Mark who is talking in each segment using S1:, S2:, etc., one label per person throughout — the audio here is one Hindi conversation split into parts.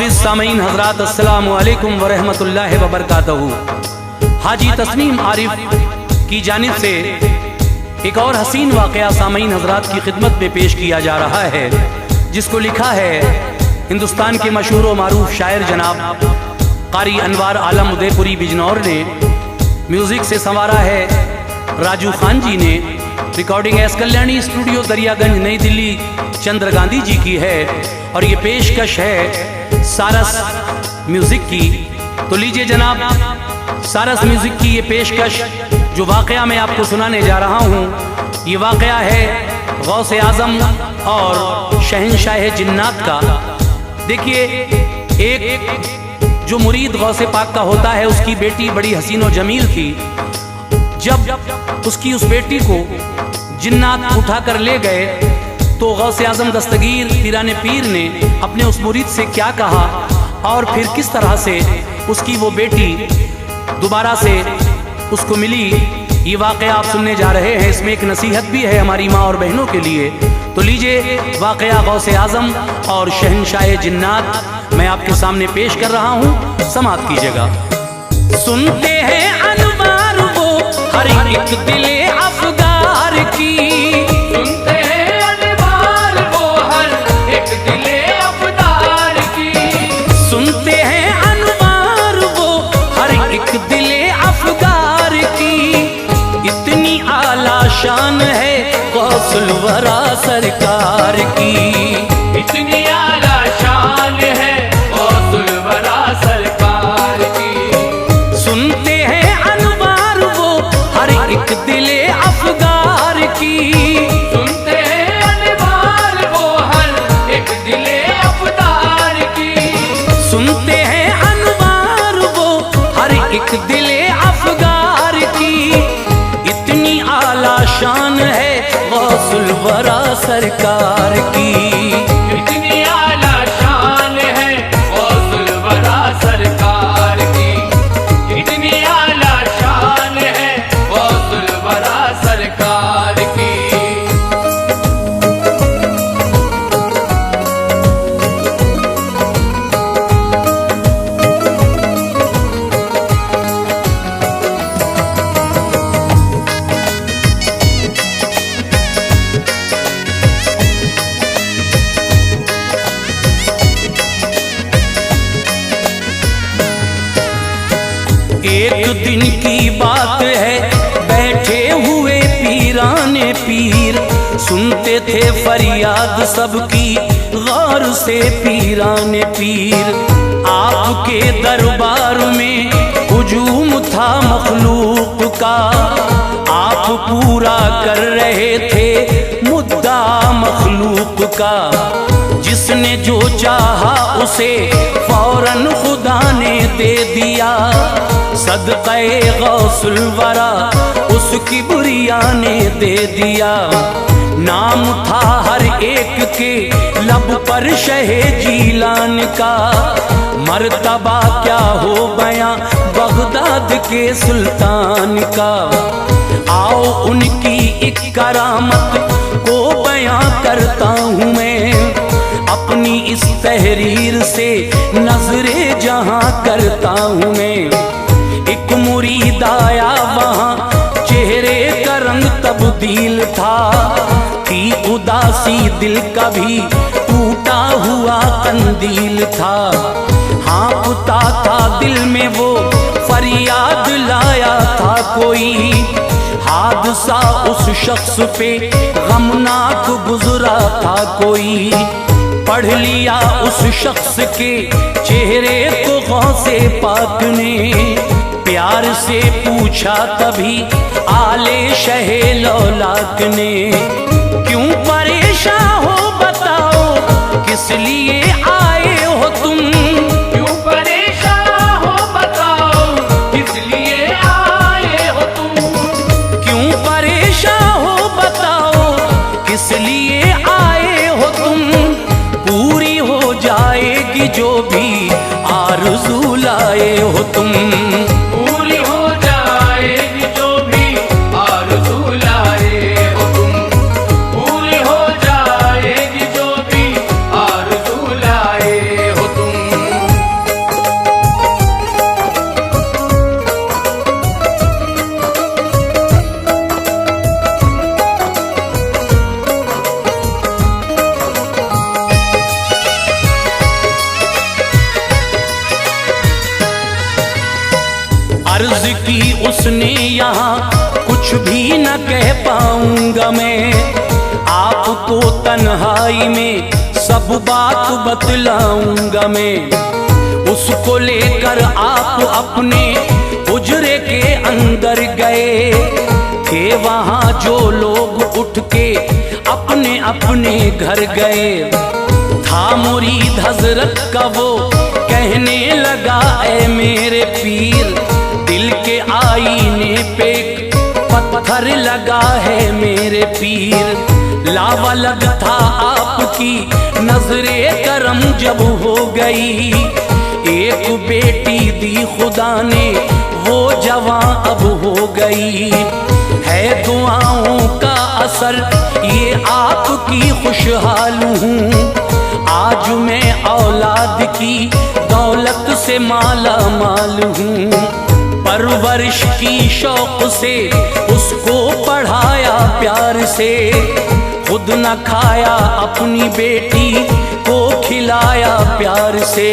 S1: मोअज़्ज़िज़ सामीन हज़रात, अस्सलामु अलैकुम व रहमतुल्लाहि व बरकातहू। हाजी तस्नीम आरिफ की जानिब से एक और हसीन वाक़या सामीन हज़रात की खिदमत में पेश किया जा रहा है, जिसको लिखा है हिंदुस्तान के मशहूर व मारूफ शायर जनाब क़ारी अनवार आलम उदयपुरी बिजनौर ने। म्यूज़िक से संवारा है राजू खान जी ने। Recording S Kalyani studio Daryaganj नई दिल्ली चंद्र गांधी जी की है और ये पेशकश है सारस म्यूजिक की। तो लीजिए जनाब, सारस म्यूजिक की ये पेशकश जो वाक़या मैं आपको सुनाने जा रहा हूँ, ये वाक़या है गौसे आज़म और शहंशाह जिन्नात का। देखिए, एक जो मुरीद गौसे पाक का होता है, उसकी बेटी बड़ी हसीन व जमील थी। जब उसकी उस बेटी को जिन्नात उठा कर ले गए तो गौसे आज़म दस्तगीर पीराने पीर ने अपने उस मुरीद से क्या कहा और फिर किस तरह से उसकी वो बेटी दोबारा से उसको मिली, ये वाक़या आप सुनने जा रहे हैं। इसमें एक नसीहत भी है हमारी माँ और बहनों के लिए। तो लीजिए, वाक़या गौसे आज़म और शहंशाह जिन्नात मैं आपके सामने पेश कर रहा हूँ, समाअत कीजिएगा। सुनते हैं अनवार वो हर एक दिले अफगार की,
S2: सुनते हैं अनवार वो हर एक दिले अफगार की,
S1: सुनते हैं अनवार वो हर एक दिले अफगार की। इतनी आला शान है गौसुल वरा सरकार की,
S2: इतनी आला शान है गौसुल वरा सरकार की।
S1: सुनते हैं अनवार वो हर एक दिले अफगार की,
S2: सुनते हैं अनवार वो हर एक दिले अफगार की,
S1: सुनते हैं अनवार वो हर एक दिले अफगार की। इतनी आला शान है गौसुल वरा सरकार की,
S2: इतनी आला शान है गौसुल वरा सरकार की, इतनी आला शान है गौसुल वरा सरकार की।
S1: एक दिन की बात है, बैठे हुए पीराने पीर सुनते थे फरियाद सबकी गौर से पीराने पीर। आपके दरबार में हुजूम था मखलूक का, आप पूरा कर रहे थे मुद्दा मखलूक का। जिसने जो चाहा उसे फौरन खुदा ने दे दिया, सदक़े गौसुल वरा उसकी बुरिया ने दे दिया। नाम था हर एक के लब पर शहे जीलान का, मर्तबा क्या हो बयां बगदाद के सुल्तान का। आओ उनकी एक करामत को बयां करता हूँ मैं, अपनी इस तहरीर से नजरे जहां करता हूँ मैं। एक मुरीद आया वहाँ, चेहरे का रंग तब्दील था, थी उदासी दिल का भी टूटा हुआ कंदील था। हाँफता था दिल में वो फरियाद लाया था कोई, हादसा उस शख्स पे गमनाक गुजरा था कोई। पढ़ लिया उस शख्स के चेहरे को गौसे पाक ने, प्यार से पूछा तभी आले शहे लौलाक ने। क्यों परेशान हो बताओ, किस लिए आए हो तुम?
S2: क्यों परेशान हो बताओ, किस लिए आए हो तुम?
S1: क्यों परेशान हो बताओ, किस लिए आए हो तुम? पूरी हो जाएगी जो भी आरज़ू लाए हो तुम,
S2: पूरी हो जाएगी जो भी आरज़ू लाए हो तुम, पूरी हो जाएगी जो भी आरज़ू लाए हो तुम।
S1: दी उसने यहाँ कुछ भी न कह पाऊंगा मैं। आपको तन्हाई में सब बात बतलाऊंगा मैं। उसको लेकर आप अपने उजरे के अंदर गए थे। वहाँ जो लोग उठ के अपने अपने घर गए। था मुरीद हजरत का वो कहने लगा, ऐ मेरे पीर, दिल के आईने पे पत्थर लगा है मेरे पीर। लावालग था आपकी नजरे करम जब हो गई। एक बेटी दी खुदा ने वो जवां अब हो गई। है दुआओं का असर ये आपकी खुशहाल हूँ। आज मैं औलाद की दौलत से माला माल हूँ। परवरिश की शौक से उसको पढ़ाया प्यार से। खुद न खाया अपनी बेटी को खिलाया प्यार से।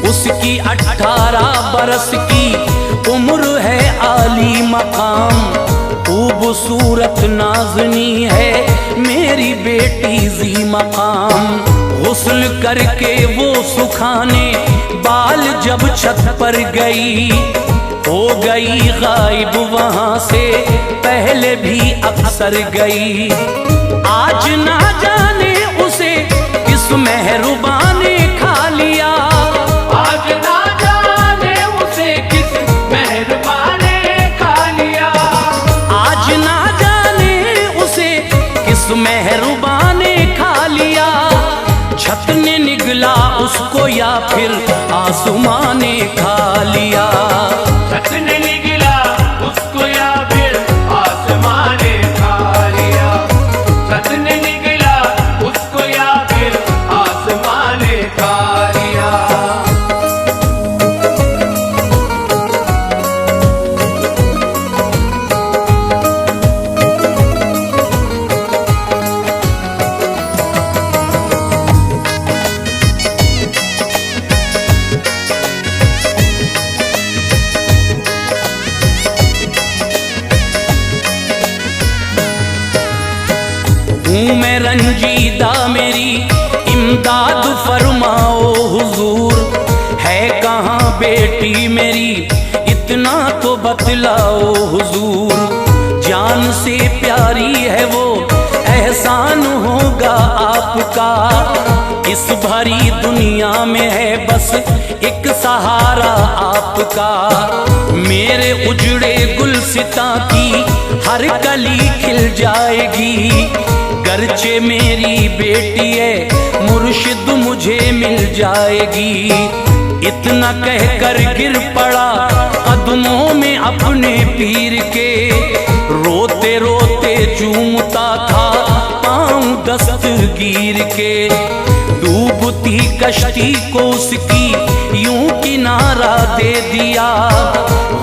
S1: उसकी 18 बरस की उम्र है, आली मकाम खूबसूरत नाज़नी है मेरी बेटी जी मकाम। गुस्ल करके वो सुखाने बाल जब छत पर गई, हो गई गायब वहाँ से पहले भी अक्सर गई। आज ना जाने उसे किस मेहरबान ने खा लिया।
S2: आज ना जाने उसे किस मेहरबान ने खा लिया।
S1: आज ना जाने उसे किस मेहरबान ने खा लिया। छत ने निगला उसको या फिर आसमां ने खा लिया।
S2: छत ने निगला उसको या फिर आसमां ने खा लिया। छत ने निगला उसको या फिर आसमां ने खा लिया।
S1: हूँ मैं रंजीदा मेरी इमदाद फरमाओ हुजूर। है कहाँ बेटी मेरी इतना तो बतलाओ हुजूर। जान से प्यारी है वो एहसान होगा आपका। इस भरी दुनिया में है बस एक सहारा आपका। मेरे उजड़े गुलसिता की हर कली खिल जाएगी। गर्चे मेरी बेटी है मुर्शिद मुझे मिल जाएगी। इतना कहकर गिर पड़ा कदमों में अपने पीर के। रोते रोते चूमता था पाँव दस्तगीर के। डूबती कश्ती को उसकी यूं किनारा दे दिया।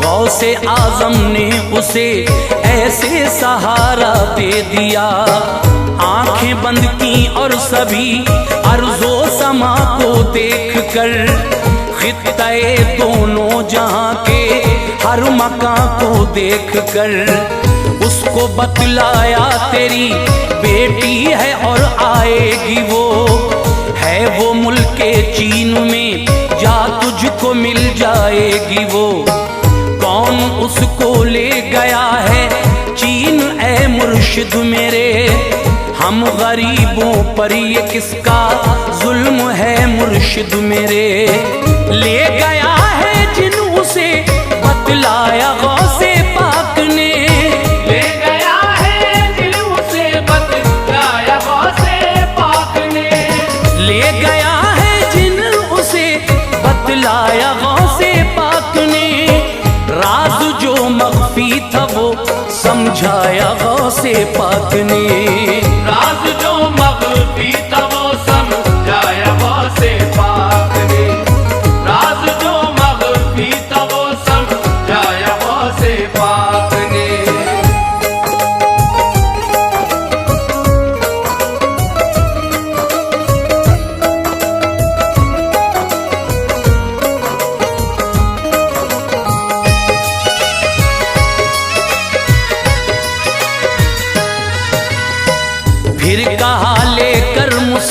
S1: गौसे आजम ने उसे ऐसे सहारा दे दिया। आंखें बंद की और सभी अर्जो समा को देख कर खित्ते दोनों जहां के हर मकां को देख कर उसको बतलाया तेरी बेटी है और आएगी वो। है वो मुल्के चीन में जा तुझको मिल जाएगी वो। कौन उसको ले गया है चीन ऐ मुर्शिद मेरे। हम गरीबों पर ये किसका जुल्म है मुर्शिद मेरे। ले गया है जिन उसे बतलाया गौसे पाक ने।
S2: ले गया है जिन उसे बतलाया गौसे पाक ने।
S1: ले गया है जिन उसे बतलाया गौसे पाक ने। राज जो मख्फी था वो समझाया गौसे पाक ने।
S2: राज जो मख्फी था वो समझाया गौसे पाक ने। राज जो मख्फी था वो समझाया गौसे पाक ने।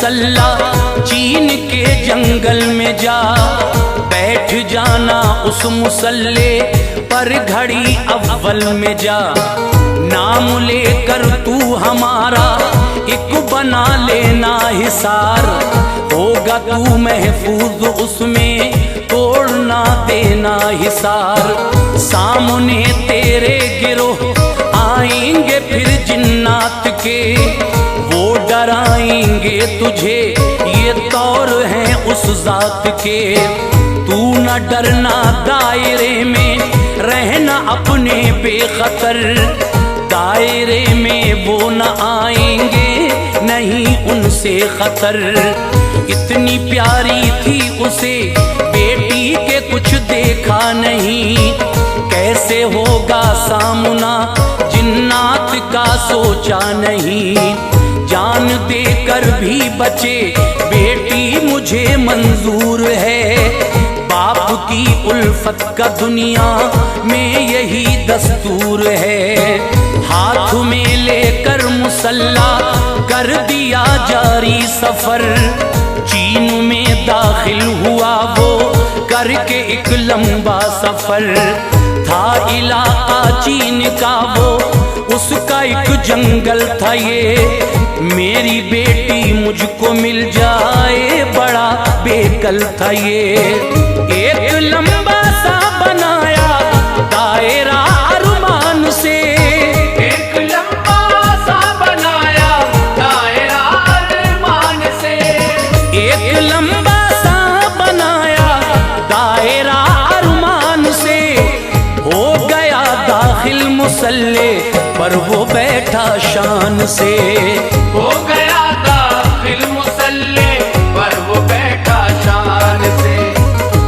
S1: मुसल्ला चीन के जंगल में जा, बैठ जाना उस मुसल्ले पर घड़ी अव्वल में जा। नाम लेकर तू हमारा एक बना लेना हिसार, होगा तू महफूज उसमें तोड़ना देना हिसार। सामने तेरे गिरोह आएंगे फिर जिन्नात के, वो डराएंगे तुझे ये तौर हैं उस जात के। तू न डरना दायरे में रहना अपने बेखतर, दायरे में वो न आएंगे नहीं उनसे खतर। इतनी प्यारी थी उसे बेटी के कुछ देखा नहीं, कैसे होगा सामना जिन्नात का सोचा नहीं। जान देकर भी बचे बेटी मुझे मंजूर है, बाप की उल्फत का दुनिया में यही दस्तूर है। हाथ में लेकर मुसल्ला कर दिया जारी सफर, चीन में दाखिल हुआ वो करके एक लंबा सफर। था इलाका चीन का वो, उसका एक जंगल था ये। मेरी बेटी मुझको मिल जाए बड़ा बेकल था ये। एक लंबा सा बनाया दायरा अरमान से,
S2: एक लंबा सा बनाया दायरा अरमान से।
S1: एक लंबा सा बनाया दायरा अरमान से। हो गया दाखिल मुसल्ले पर वो बैठा शान से,
S2: हो गया दाखिल मुसल्ले पर वो बैठा शान से।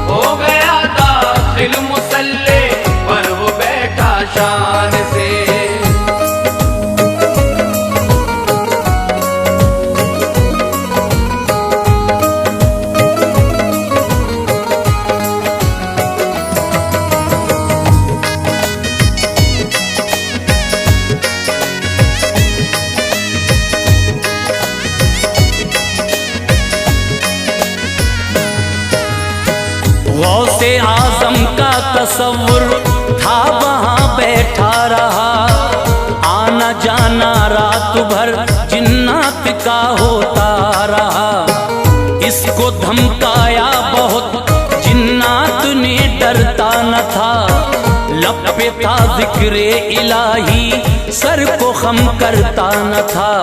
S2: हो गया दाखिल मुसल्ले पर वो बैठा शान से।
S1: गौसे आजम का तसव्वुर था वहाँ बैठा रहा, आना जाना रात भर जिन्नात का होता रहा। इसको धमकाया बहुत जिन्नात ने डरता न था, लब पे था जिक्रे इलाही सर को खम करता न था।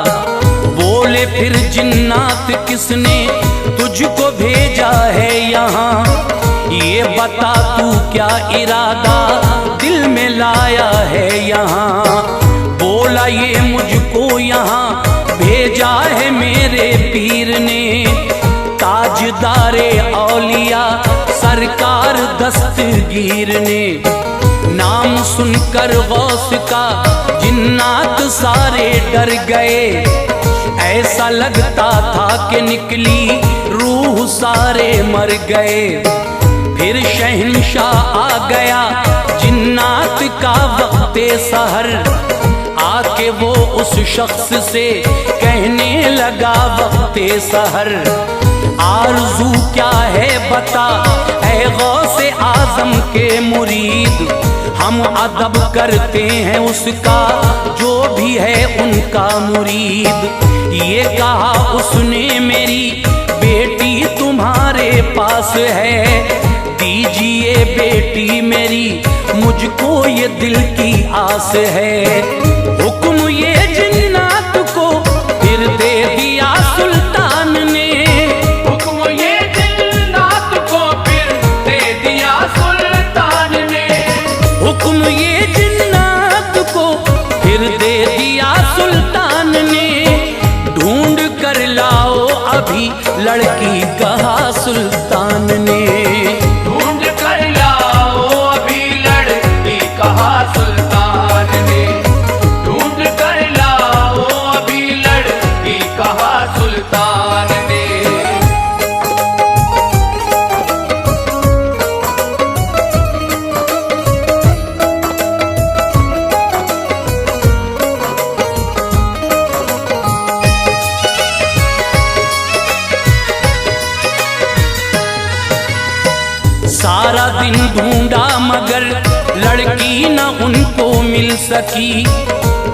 S1: बोले फिर जिन्नात किसने तुझको भेजा है यहाँ, ये बता तू क्या इरादा दिल में लाया है यहाँ। बोला ये मुझको यहाँ भेजा है मेरे पीर ने, ताजदारे औलिया सरकार दस्तगीर ने। नाम सुनकर गौस का जिन्नात सारे डर गए, ऐसा लगता था कि निकली रूह सारे मर गए। फिर शहंशाह आ गया जिन्नात का वक्ते सहर, आके वो उस शख्स से कहने लगा वक्ते सहर। आरज़ू क्या है बता ऐ गौसे आज़म के मुरीद, हम अदब करते हैं उसका जो भी है उनका मुरीद। ये कहा उसने मेरी बेटी तुम्हारे पास है, दीजिए बेटी मेरी मुझको ये दिल की आस है। हुक्म ये जिन्नात को फिर दे दिया सुल्तान ने,
S2: हुक्म ये जिन्नात को फिर दे दिया सुल्तान ने।
S1: हुक्म ये जिन्नात को फिर दे दिया सुल्तान ने। ढूंढ कर लाओ अभी लड़की कहा सुल्तान ने,
S2: ढूंढ कर लाओ अभी लड़की कहा सुल्तान ने। ढूंढ कर लाओ अभी लड़की कहा सुल्तान ने।
S1: मिल सकी।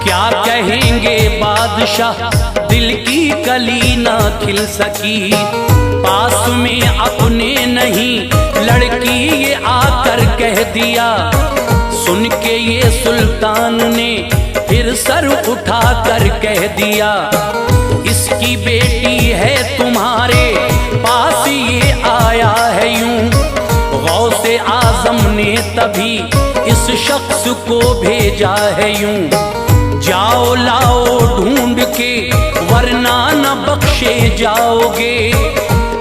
S1: क्या कहेंगे बादशाह, दिल की कली ना खिल सकी। पास में अपने नहीं लड़की ये आकर कह दिया। सुन के ये सुल्तान ने फिर सर उठा कर कह दिया, इसकी बेटी है तुम्हारे पास ये आया है यूं। गौसे आजम ने तभी इस शख्स को भेजा है यूं। जाओ लाओ ढूंढ के वरना न बख्शे जाओगे।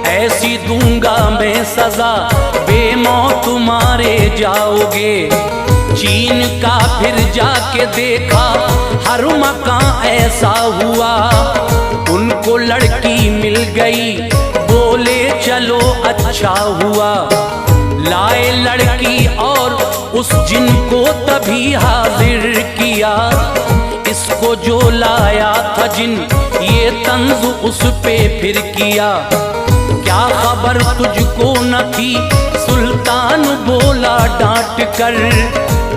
S1: ऐसी दूंगा मैं सजा बेमौत मारे जाओगे। चीन का फिर जाके देखा हर मकान ऐसा हुआ। उनको लड़की मिल गई, बोले चलो अच्छा हुआ। लाए लड़की और उस जिन को तभी हाजिर किया। इसको जो लाया था जिन ये तंज उस पे फिर किया। क्या खबर तुझको न थी, सुल्तान बोला डांट कर।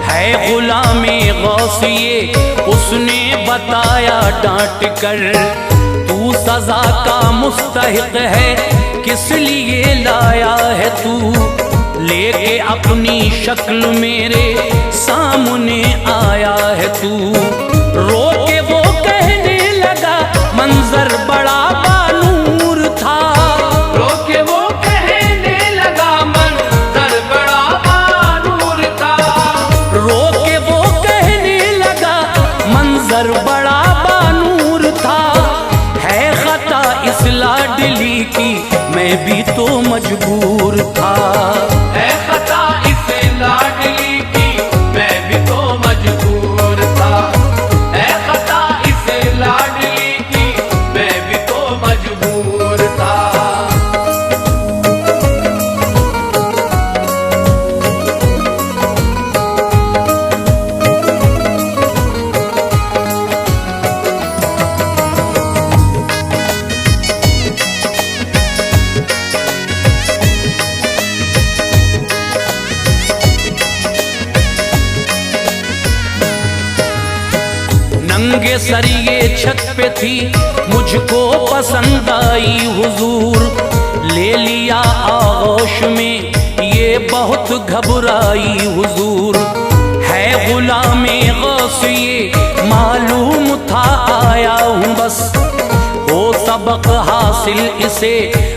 S1: है गुलामे गौस ये उसने बताया डांट कर। तू सजा का मुस्तहिक है, किस लिए लाया है तू। लेके अपनी शक्ल मेरे सामने आया है तू। रो के वो कहने लगा मंजर बड़ा बानूर था।
S2: रो के वो कहने लगा मंजर बड़ा बानूर था।
S1: रो के वो कहने लगा मंजर बड़ा बानूर था। है खता इस लाडली की मैं भी तो मजबूर था।
S2: है खता इस लाडली की मैं भी तो मजबूर था। है खता इस लाडली की मैं भी तो मजबूर था।
S1: नंगे सर ये छत पे थी, मुझको पसंद आई हुजूर। ले लिया आगोश में ये बहुत घबराई हुजूर। है गुलामे गौस ये मालूम था आया हूँ बस। हो सबक हासिल इसे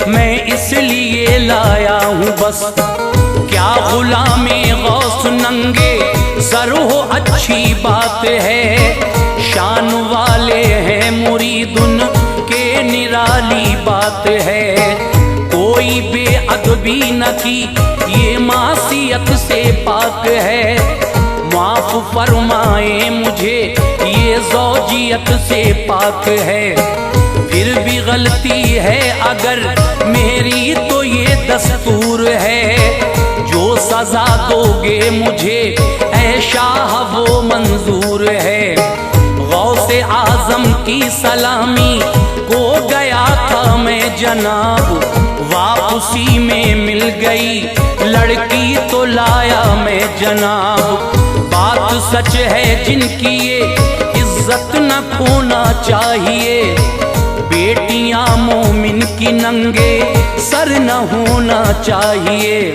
S1: मैं इसलिए लाया हूँ बस। क्या गुलामे गौस नंगे सर हो अच्छी बात है। शान वाले हैं मुरीदुन के निराली बात है। कोई बेअदबी न की ये मासियत से पाक है। माफ फरमाए मुझे ये ज़ौजियत से पाक है। फिर भी गलती है अगर मेरी तो ये दस्तूर है। जो सजा दोगे मुझे ऐ शाह वो मंजूर है। गौसे आजम की सलामी को गया था मैं जनाब। वापसी में मिल गई लड़की तो लाया मैं जनाब। बात सच है जिनकी ये इज्जत न खोना चाहिए। बेटियां मोमिन की नंगे सर न होना चाहिए।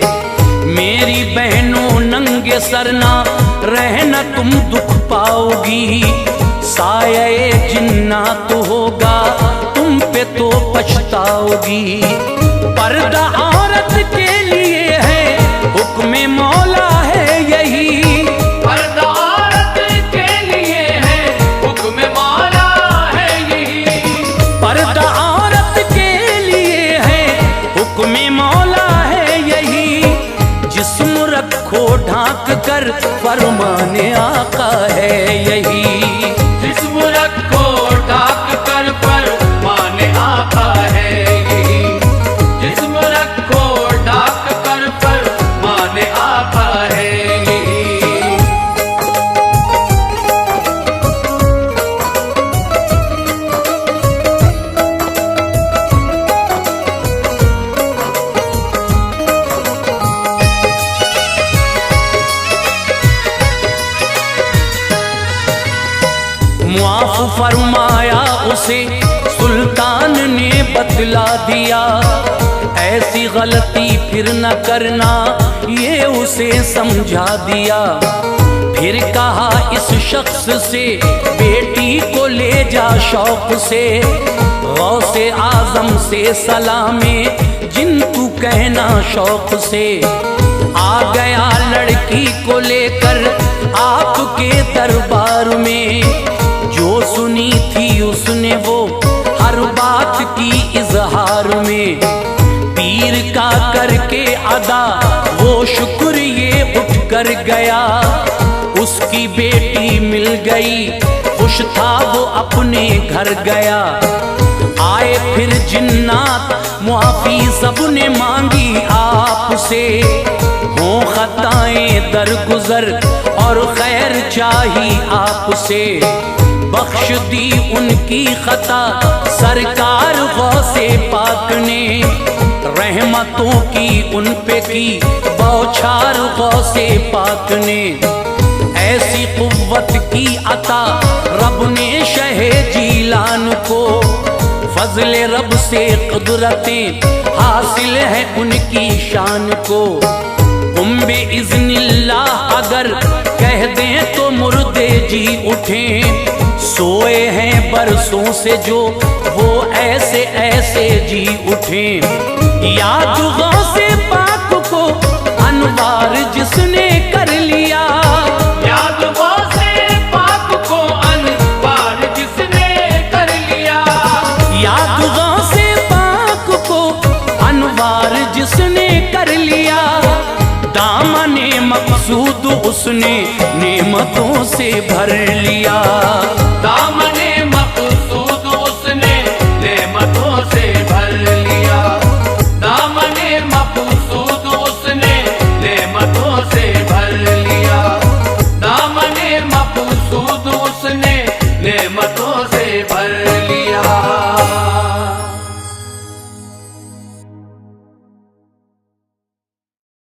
S1: मेरी बहनों नंगे सर ना रहना तुम दुख पाओगी। साये जिन्नात होगा तुम पे तो पछताओगी। पर्दा औरत के लिए है हुक्म मौला है यही।
S2: पर्दा औरत के लिए है हुक्म मौला है यही।
S1: पर्दा औरत के लिए है हुक्म मौला है यही। जिस्म रखो ढांक कर फरमाने आका है यही।
S2: जिस्म रखो ढाक कर फरमाने आका है यही। जिस्म रखो ढाक कर फरमाने आका है यही।
S1: माफ फरमाया उसे सुल्तान ने बतला दिया, ऐसी गलती फिर न करना ये उसे समझा दिया। फिर कहा इस शख्स से बेटी को ले जा शौक से, गौसे आजम से सलामे जिन तू कहना शौक से। आ गया लड़की को लेकर आपके दरबार में, जो सुनी थी उसने वो हर बात की इजहार में। पीर का करके अदा वो शुक्र ये उठ कर गया, उसकी बेटी मिल गई खुश था वो अपने घर गया। आए फिर जिन्नात मुआफी सबने मांगी आपसे, हो खताएं दरगुजर और खैर चाही आपसे। बख्श दी उनकी खता सरकार गौसे पाक ने, रहमतों की उन पे की बौछार गौसे पाक ने। ऐसी कुव्वत की अता रब ने शहे जीलान को, फजले रब से कुदरतें हासिल है उनकी शान को। उम्बे इज़्निल्लाह अगर कह दें तो मुर्दे जी उठें, सोए हैं बरसों से जो वो ऐसे ऐसे जी उठें। याद गौसे पाक को अनवार जिसने कर लिया,
S2: याद गौसे पाक को अनवार जिसने कर लिया,
S1: याद गौसे पाक को अनवार जिसने कर लिया। दामने मकसूद उसने नेमतों से भर लिया।